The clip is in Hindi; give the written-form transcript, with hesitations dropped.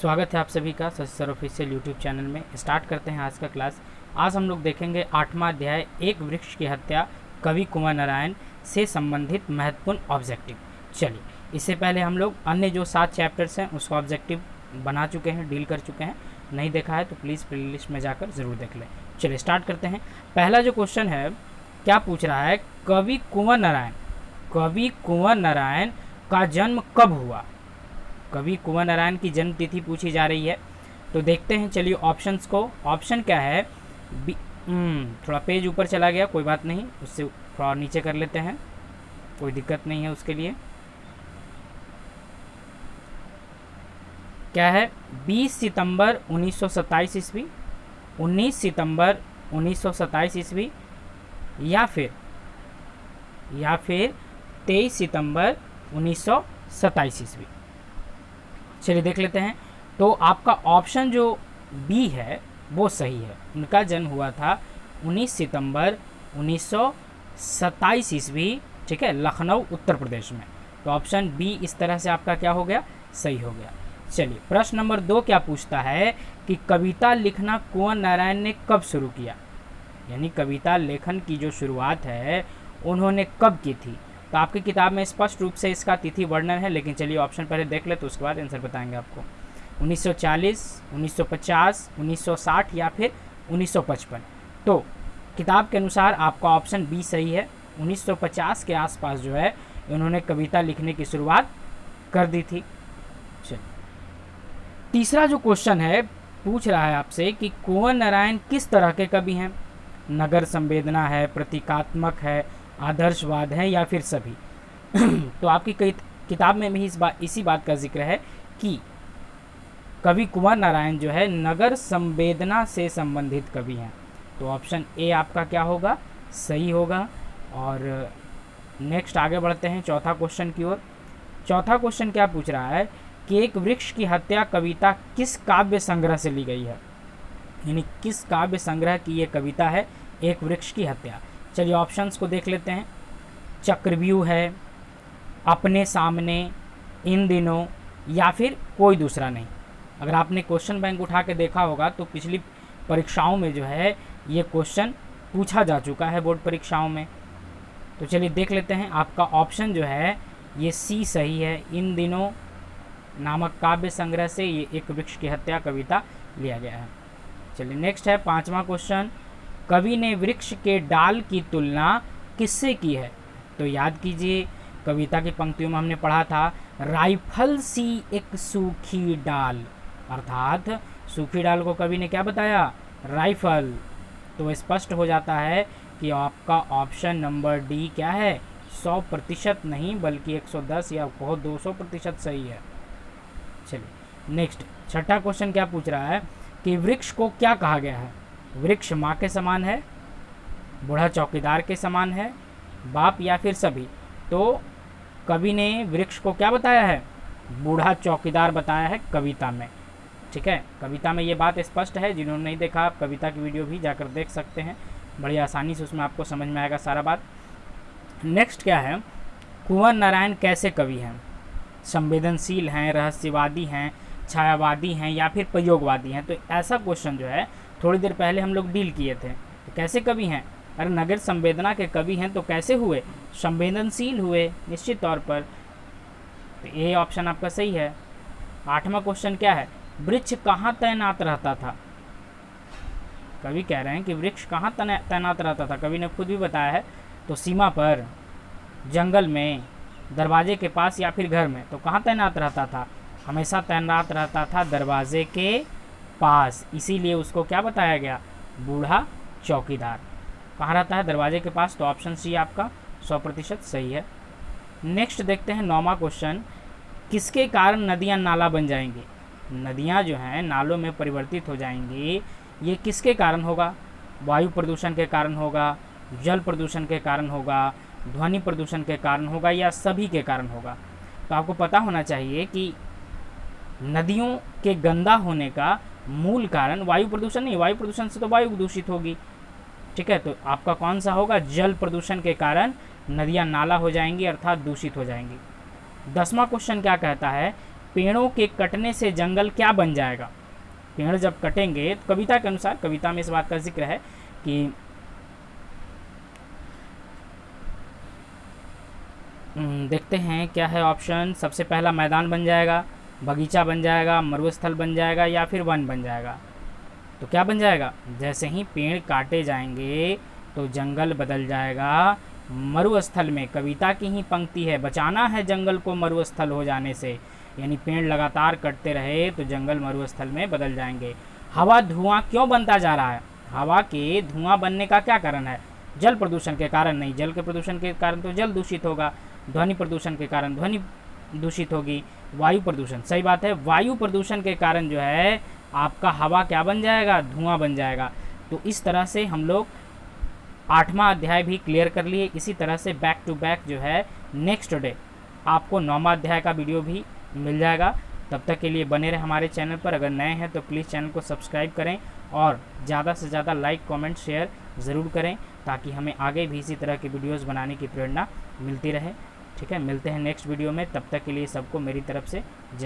स्वागत है आप सभी का Shashi sir official YouTube channel में। स्टार्ट करते हैं आज का क्लास। आज हम लोग देखेंगे 8वां अध्याय एक वृक्ष की हत्या कवि कुंवर नारायण से संबंधित महत्वपूर्ण ऑब्जेक्टिव। चलिए, इससे पहले हम लोग अन्य जो 7 चैप्टर्स हैं उसका ऑब्जेक्टिव बना चुके हैं, डील कर चुके हैं। नहीं देखा है तो प्लीज़ प्लेलिस्ट में जाकर ज़रूर देख लें। चलिए स्टार्ट करते हैं। पहला जो क्वेश्चन है क्या पूछ रहा है, कवि कुंवर नारायण का जन्म कब हुआ। कवि कुंवर नारायण की जन्म तिथि पूछी जा रही है। तो देखते हैं, चलिए ऑप्शंस को। ऑप्शन क्या है, थोड़ा पेज ऊपर चला गया, कोई बात नहीं, उससे थोड़ा नीचे कर लेते हैं, कोई दिक्कत नहीं है उसके लिए। क्या है, 20 सितंबर 1927 ईस्वी, 19 सितंबर 1927 ईस्वी, या फिर 23 सितंबर 1927 ईस्वी। चलिए देख लेते हैं। तो आपका ऑप्शन जो बी है वो सही है। उनका जन्म हुआ था 19 सितंबर 1927 ईस्वी, ठीक है, लखनऊ उत्तर प्रदेश में। तो ऑप्शन बी इस तरह से आपका क्या हो गया, सही हो गया। चलिए प्रश्न नंबर 2 क्या पूछता है कि कविता लिखना कुंवर नारायण ने कब शुरू किया। यानी कविता लेखन की जो शुरुआत है उन्होंने कब की थी। तो आपकी किताब में स्पष्ट रूप से इसका तिथि वर्णन है, लेकिन चलिए ऑप्शन पहले देख ले तो उसके बाद आंसर बताएंगे आपको। 1940, 1950, 1960 या फिर 1955। तो किताब के अनुसार आपका ऑप्शन बी सही है। 1950 के आसपास जो है उन्होंने कविता लिखने की शुरुआत कर दी थी। चलिए तीसरा जो क्वेश्चन है पूछ रहा है आपसे कि कुंवर नारायण किस तरह के कवि हैं। नगर संवेदना है, प्रतीकात्मक है, आदर्शवाद है या फिर सभी। तो आपकी किताब में भी इसी बात का जिक्र है कि कवि कुंवर नारायण जो है नगर संवेदना से संबंधित कवि हैं। तो ऑप्शन ए आपका क्या होगा, सही होगा। और नेक्स्ट आगे बढ़ते हैं चौथा क्वेश्चन की ओर। चौथा क्वेश्चन क्या पूछ रहा है कि एक वृक्ष की हत्या कविता किस काव्य संग्रह से ली गई है। यानी किस काव्य संग्रह की ये कविता है, एक वृक्ष की हत्या। चलिए ऑप्शंस को देख लेते हैं। चक्रव्यूह है, अपने सामने, इन दिनों, या फिर कोई दूसरा नहीं। अगर आपने क्वेश्चन बैंक उठा के देखा होगा तो पिछली परीक्षाओं में जो है ये क्वेश्चन पूछा जा चुका है बोर्ड परीक्षाओं में। तो चलिए देख लेते हैं। आपका ऑप्शन जो है ये सी सही है। इन दिनों नामक काव्य संग्रह से ये एक वृक्ष की हत्या कविता लिया गया है। चलिए नेक्स्ट है 5वां क्वेश्चन। कवि ने वृक्ष के डाल की तुलना किससे की है। तो याद कीजिए कविता की पंक्तियों में हमने पढ़ा था राइफल सी एक सूखी डाल, अर्थात सूखी डाल को कवि ने क्या बताया, राइफल। तो स्पष्ट हो जाता है कि आपका ऑप्शन नंबर डी क्या है, 100% नहीं बल्कि 110 या बहुत 200% सही है। चलिए नेक्स्ट छठा क्वेश्चन क्या पूछ रहा है कि वृक्ष को क्या कहा गया है। वृक्ष माँ के समान है, बूढ़ा चौकीदार के समान है, बाप या फिर सभी। तो कवि ने वृक्ष को क्या बताया है, बूढ़ा चौकीदार बताया है कविता में। ठीक है, कविता में ये बात स्पष्ट है। जिन्होंने नहीं देखा आप कविता की वीडियो भी जाकर देख सकते हैं, बड़ी आसानी से उसमें आपको समझ में आएगा सारा बात। नेक्स्ट क्या है, कुंवर नारायण कैसे कवि हैं। संवेदनशील हैं, रहस्यवादी हैं, छायावादी हैं या फिर प्रयोगवादी हैं। तो ऐसा क्वेश्चन जो है थोड़ी देर पहले हम लोग डील किए थे। तो कैसे कवि हैं, अरे नगर संवेदना के कवि हैं तो कैसे हुए, संवेदनशील हुए निश्चित तौर पर। तो ये ऑप्शन आपका सही है। 8वां क्वेश्चन क्या है, वृक्ष कहाँ तैनात रहता था। कवि कह रहे हैं कि वृक्ष कहाँ तैनात रहता था। कवि ने खुद भी बताया है, तो सीमा पर, जंगल में, दरवाजे के पास या फिर घर में। तो कहाँ तैनात रहता था, हमेशा तैनात रहता था दरवाजे के पास, इसीलिए उसको क्या बताया गया, बूढ़ा चौकीदार। कहाँ रहता है, दरवाजे के पास। तो ऑप्शन सी आपका 100% सही है। नेक्स्ट देखते हैं 9वां क्वेश्चन, किसके कारण नदियाँ नाला बन जाएंगी। नदियाँ जो हैं नालों में परिवर्तित हो जाएंगी, ये किसके कारण होगा, वायु प्रदूषण के कारण होगा, जल प्रदूषण के कारण होगा, ध्वनि प्रदूषण के कारण होगा या सभी के कारण होगा। तो आपको पता होना चाहिए कि नदियों के गंदा होने का मूल कारण वायु प्रदूषण नहीं, वायु प्रदूषण से तो वायु दूषित होगी। ठीक है, तो आपका कौन सा होगा, जल प्रदूषण के कारण नदियाँ नाला हो जाएंगी अर्थात दूषित हो जाएंगी। 10वां क्वेश्चन क्या कहता है पेड़ों के कटने से जंगल क्या बन जाएगा। पेड़ जब कटेंगे तो कविता के अनुसार, कविता में इस बात का जिक्र है कि देखते हैं क्या है ऑप्शन। सबसे पहला मैदान बन जाएगा, बगीचा बन जाएगा, मरुस्थल बन जाएगा या फिर वन बन जाएगा। तो क्या बन जाएगा, जैसे ही पेड़ काटे जाएंगे तो जंगल बदल जाएगा मरुस्थल में। कविता की ही पंक्ति है, बचाना है जंगल को मरुस्थल हो जाने से, यानी पेड़ लगातार कटते रहे तो जंगल मरुस्थल में बदल जाएंगे। हवा धुआं क्यों बनता जा रहा है, हवा के धुआं बनने का क्या कारण है, जल प्रदूषण के कारण नहीं, जल के प्रदूषण के कारण तो जल दूषित होगा, ध्वनि प्रदूषण के कारण ध्वनि दूषित होगी, वायु प्रदूषण, सही बात है, वायु प्रदूषण के कारण जो है आपका हवा क्या बन जाएगा, धुआं बन जाएगा। तो इस तरह से हम लोग 8वां अध्याय भी क्लियर कर लिए। इसी तरह से बैक टू बैक जो है नेक्स्ट डे आपको 9वां अध्याय का वीडियो भी मिल जाएगा। तब तक के लिए बने रहे हमारे चैनल पर। अगर नए हैं तो प्लीज़ चैनल को सब्सक्राइब करें और ज़्यादा से ज़्यादा लाइक कमेंट शेयर ज़रूर करें, ताकि हमें आगे भी इसी तरह की वीडियोस बनाने की प्रेरणा मिलती रहे। ठीक है, मिलते हैं नेक्स्ट वीडियो में, तब तक के लिए सबको मेरी तरफ से जय।